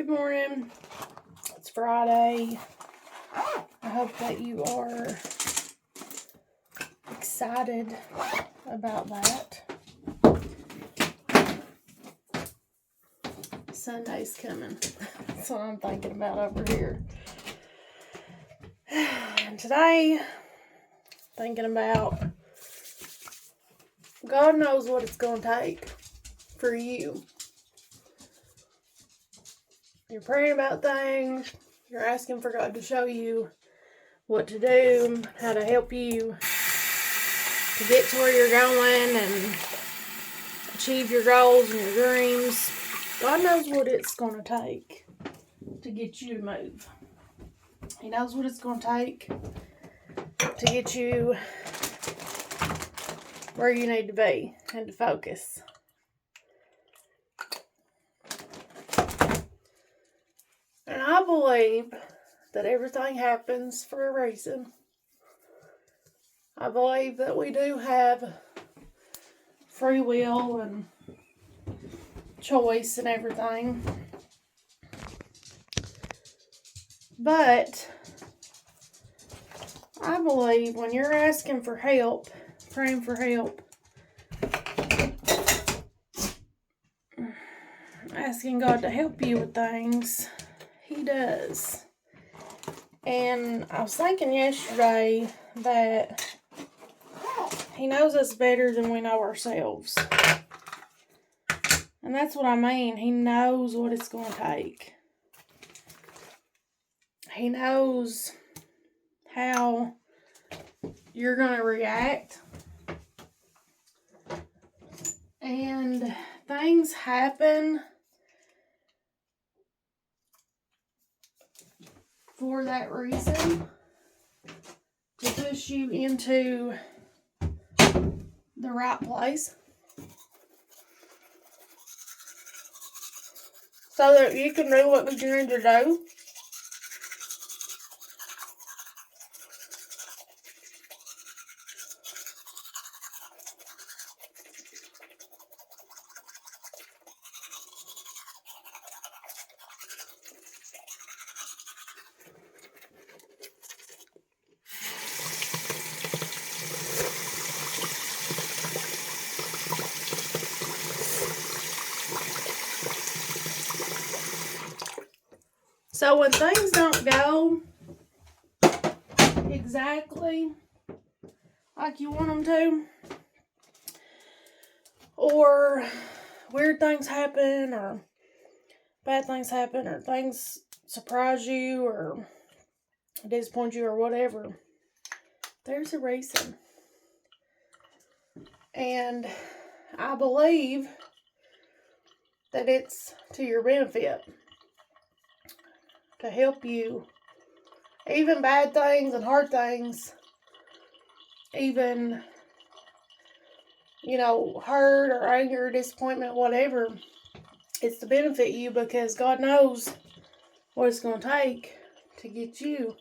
Good morning. It's Friday. I hope that you are excited about that. Sunday's coming. That's what I'm thinking about over here. And today, thinking about God knows what it's going to take for you. You're praying about things. You're asking for God to show you what to do, how to help you to get to where you're going and achieve your goals and your dreams. God knows what it's going to take to get you to move. He knows what it's going to take to get you where you need to be and to focus. And I believe that everything happens for a reason. I believe that we do have free will and choice and everything. But I believe when you're asking for help, praying for help, asking God to help you with things, He does. And I was thinking yesterday that He knows us better than we know ourselves. And that's what I mean. He knows what it's going to take. He knows how you're going to react. And things happen for that reason, to push you into the right place, so that you can do what you need to do. So when things don't go exactly like you want them to, or weird things happen, or bad things happen, or things surprise you, or disappoint you, or whatever, there's a reason. And I believe that it's to your benefit, to help you. Even bad things and hard things, even, hurt or anger or disappointment, whatever, it's to benefit you, because God knows what it's going to take to get you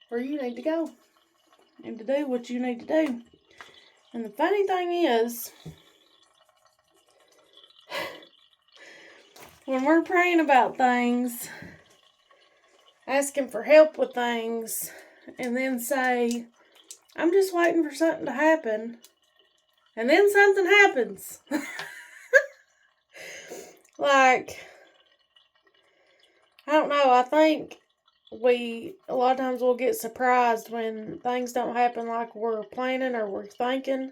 where you need to go and to do what you need to do. And the funny thing is, when we're praying about things, asking for help with things, and then say, I'm just waiting for something to happen, and then something happens. Like, I don't know, I think a lot of times we'll get surprised when things don't happen like we're planning or we're thinking,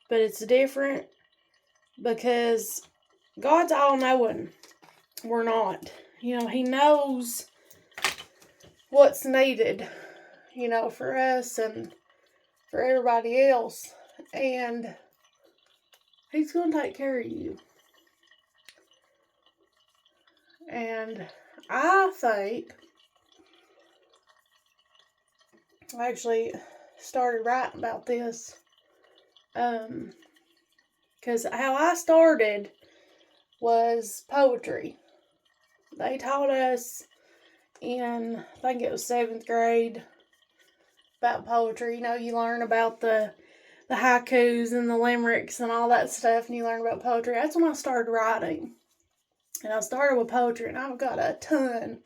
but it's different, because God's all-knowing. We're not. He knows what's needed, for us and for everybody else. And He's going to take care of you. And I think, I actually started writing about this, because how I started was poetry. They taught us in, I think it was 7th grade, about poetry. You learn about the haikus and the limericks and all that stuff, and you learn about poetry. That's when I started writing. And I started with poetry, and I've got a ton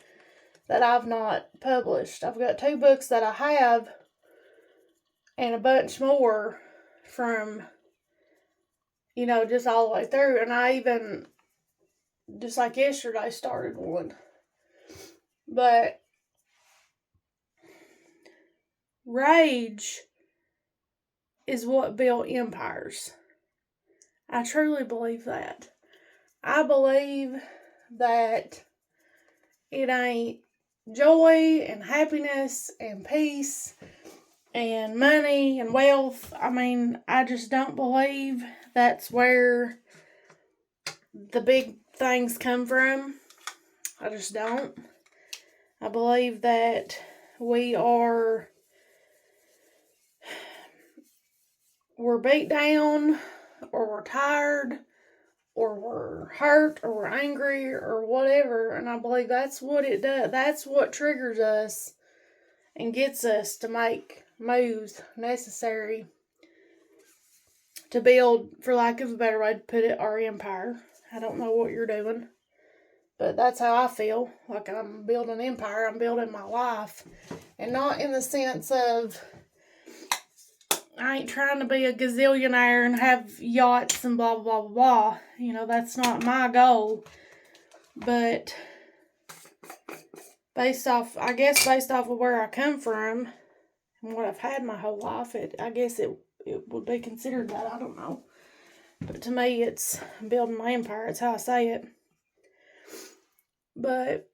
that I've not published. I've got 2 books that I have, and a bunch more from, just all the way through. And I even, just like yesterday, started one. But rage is what built empires. I truly believe that. I believe that it ain't joy and happiness and peace and money and wealth. I just don't believe that's where the big things come from. I just don't. I believe that we're beat down, or we're tired, or we're hurt, or we're angry, or whatever. And I believe that's what it does. That's what triggers us and gets us to make moves necessary to build, for lack of a better way to put it, our empire. I don't know what you're doing, but that's how I feel. Like I'm building an empire. I'm building my life. And not in the sense of, I ain't trying to be a gazillionaire and have yachts and blah, blah, blah, blah. That's not my goal. But based off of where I come from and what I've had my whole life, I guess it would be considered that. I don't know. But to me, it's building my empire. It's how I say it. But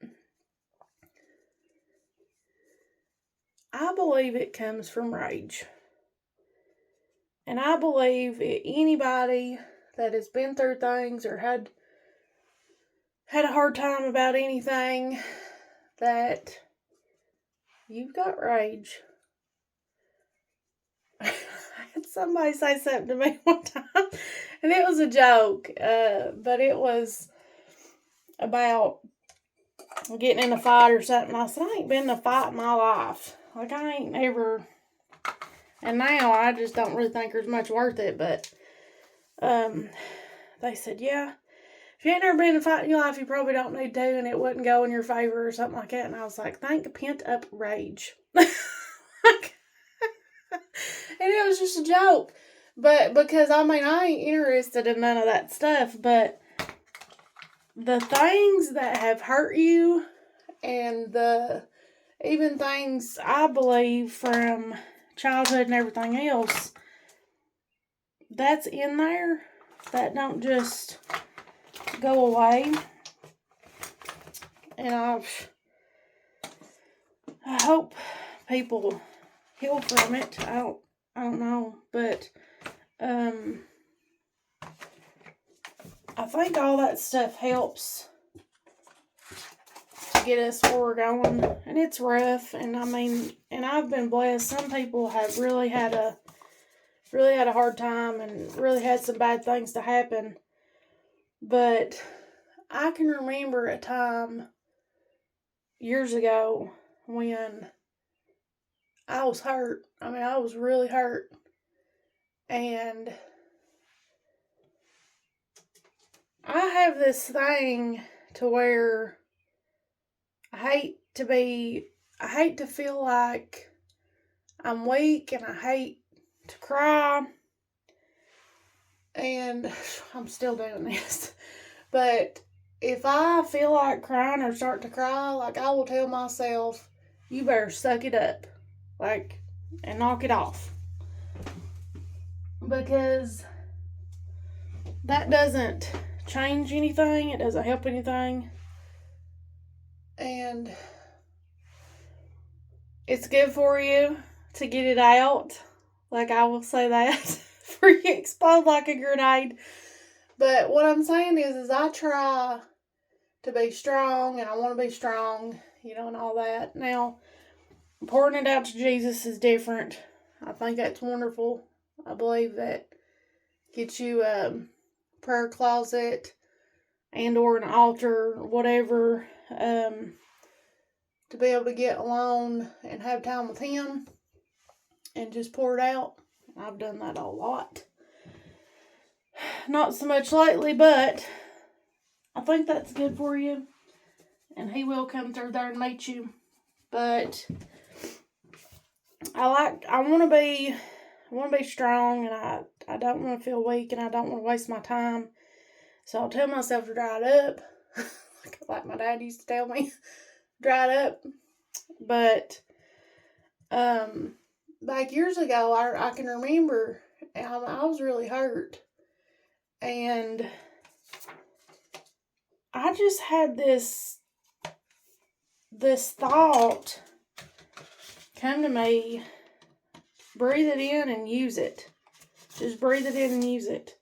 I believe it comes from rage. And I believe anybody that has been through things or had a hard time about anything, that you've got rage. I had somebody say something to me one time, and it was a joke, but it was about getting in a fight or something. I said, I ain't been in a fight in my life. Like, I ain't ever. And now I just don't really think there's much worth it. But they said, yeah, if you ain't never been in a fight in your life, you probably don't need to, and it wouldn't go in your favor or something like that. And I was like, thank pent up rage. And it was just a joke. But because, I ain't interested in none of that stuff. But the things that have hurt you, and even things I believe from childhood and everything else, that's in there. That don't just go away. And I hope people heal from it. I don't know, but I think all that stuff helps to get us where we're going. And it's rough, and and I've been blessed. Some people have really had a hard time and really had some bad things to happen. But I can remember a time years ago when I was hurt. I was really hurt. And I have this thing to where I hate to feel like I'm weak, and I hate to cry. And I'm still doing this. But if I feel like crying or start to cry, like, I will tell myself, you better suck it up. Like, and knock it off. Because that doesn't change anything. It doesn't help anything. And it's good for you to get it out. Like, I will say that. For you to explode like a grenade. But what I'm saying is I try to be strong, and I want to be strong, and all that. Now, pouring it out to Jesus is different. I think that's wonderful. I believe that gets you a prayer closet and or an altar, or whatever, to be able to get alone and have time with Him and just pour it out. I've done that a lot. Not so much lately, but I think that's good for you. And he will come through there and meet you. But I want to be strong, and I don't want to feel weak, and I don't want to waste my time. So I'll tell myself to dry it up, like my dad used to tell me, dry it up. But back years ago, I can remember I was really hurt, and I just had this thought come to me: breathe it in and use it. Just breathe it in and use it.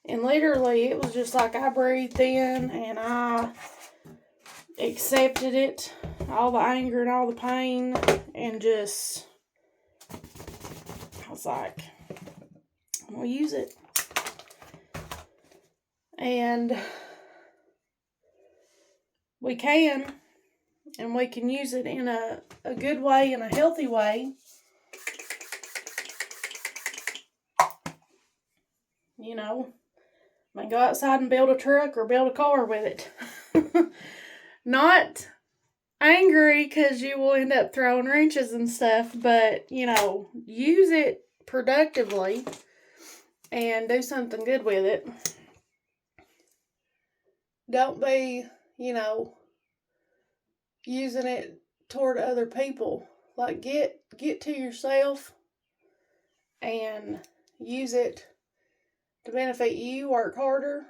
And literally, it was just like I breathed in and I accepted it, all the anger and all the pain, and just, I was like, I'm going to use it. And we can, and we can use it in a good way, in a healthy way. You know, I mean, go outside and build a truck or build a car with it. Not angry because you will end up throwing wrenches and stuff, but, you know, use it productively and do something good with it. Don't be, you know, using it toward other people. Like, get to yourself and use it to benefit you. Work harder,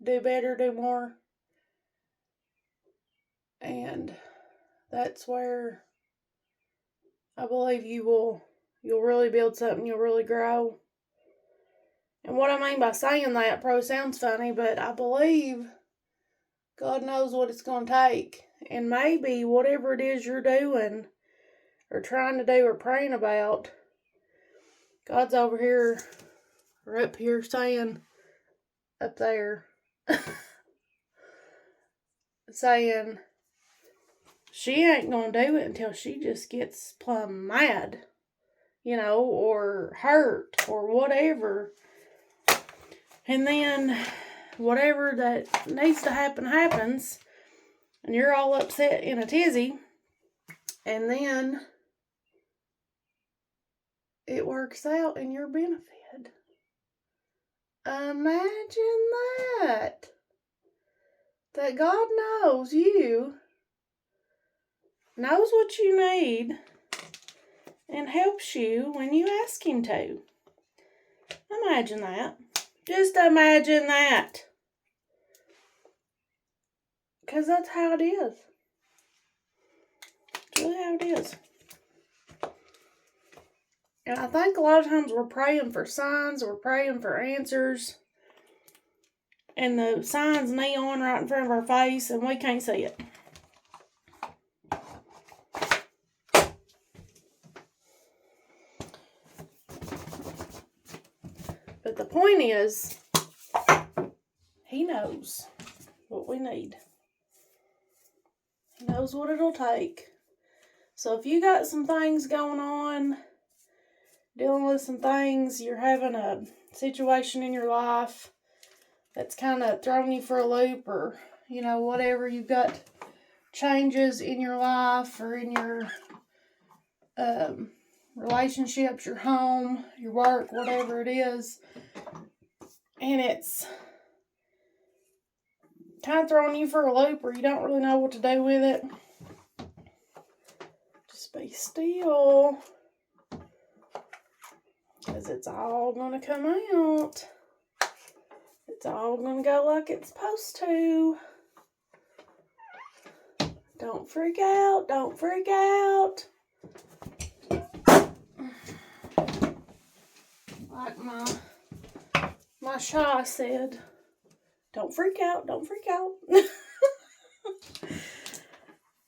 do better, do more. And that's where I believe you'll really build something, you'll really grow. And what I mean by saying that probably sounds funny, but I believe God knows what it's going to take. And maybe whatever it is you're doing or trying to do or praying about, God's over here or up here saying, up there, saying, she ain't going to do it until she just gets plumb mad, you know, or hurt or whatever. And then whatever that needs to happen happens, and you're all upset in a tizzy, and then it works out in your benefit. Imagine that. That God knows you, knows what you need, and helps you when you ask Him to. Imagine that. Just imagine that. Because that's how it is. It's really how it is. And I think a lot of times we're praying for signs, we're praying for answers, and the sign's neon right in front of our face, and we can't see it. But the point is, He knows what we need. He knows what it'll take. So if you got some things going on, dealing with some things, you're having a situation in your life that's kind of throwing you for a loop, or, you know, whatever, you've got changes in your life or in your relationships, your home, your work, whatever it is, and it's kind of throwing you for a loop or you don't really know what to do with it, just be still, because it's all going to come out. It's all going to go like it's supposed to. Don't freak out. Don't freak out. Like my Shaw said, don't freak out. Don't freak out.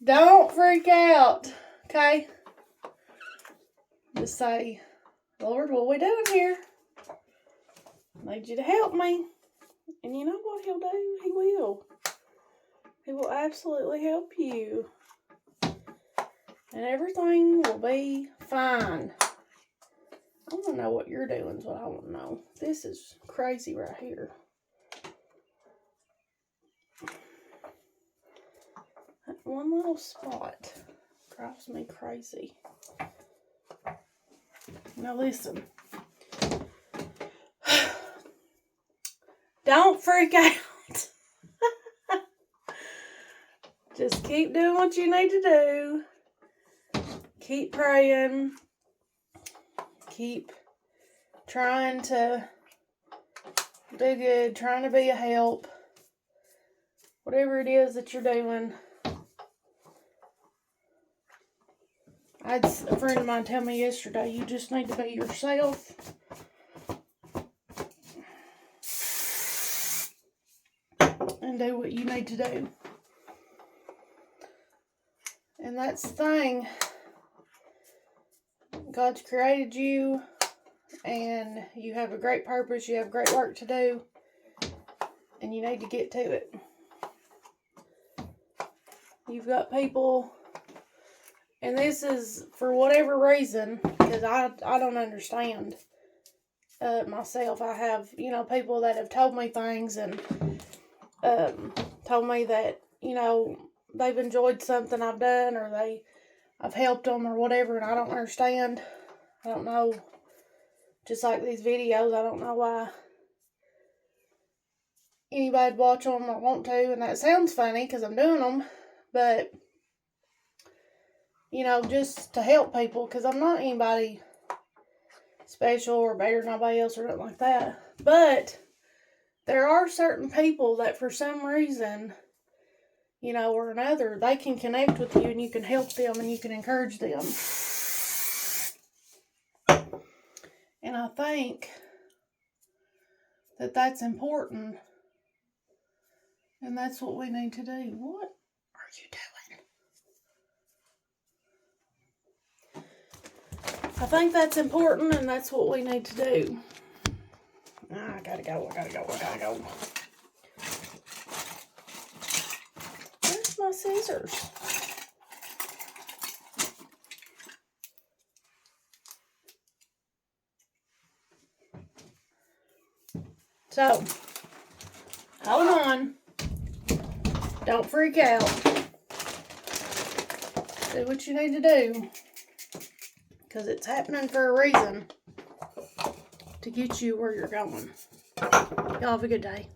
Don't freak out. Okay? Just say, Lord, what are we doing here? I need you to help me. And you know what He'll do? He will. He will absolutely help you. And everything will be fine. I want to know what you're doing is what I want to know. This is crazy right here. one little spot drives me crazy. Now listen. Don't freak out. Just keep doing what you need to do. Keep praying. Keep trying to do good, trying to be a help. Whatever it is that you're doing. I had a friend of mine tell me yesterday, you just need to be yourself. And do what you need to do. And that's the thing. God's created you, and you have a great purpose, you have great work to do, and you need to get to it. You've got people, and this is for whatever reason, because I don't understand myself. I have, people that have told me things and told me that, they've enjoyed something I've done, or I've helped them or whatever, and I don't understand. I don't know. Just like these videos, I don't know why anybody'd watch them or want to, and that sounds funny because I'm doing them, but, just to help people, because I'm not anybody special or better than nobody else or nothing like that, but there are certain people that for some reason, or another, they can connect with you and you can help them and you can encourage them. And I think that that's important. And that's what we need to do. What are you doing? I think that's important, and that's what we need to do. I gotta go. Where's my scissors? So, hold on. Don't freak out. Do what you need to do. Because it's happening for a reason. To get you where you're going. Y'all have a good day.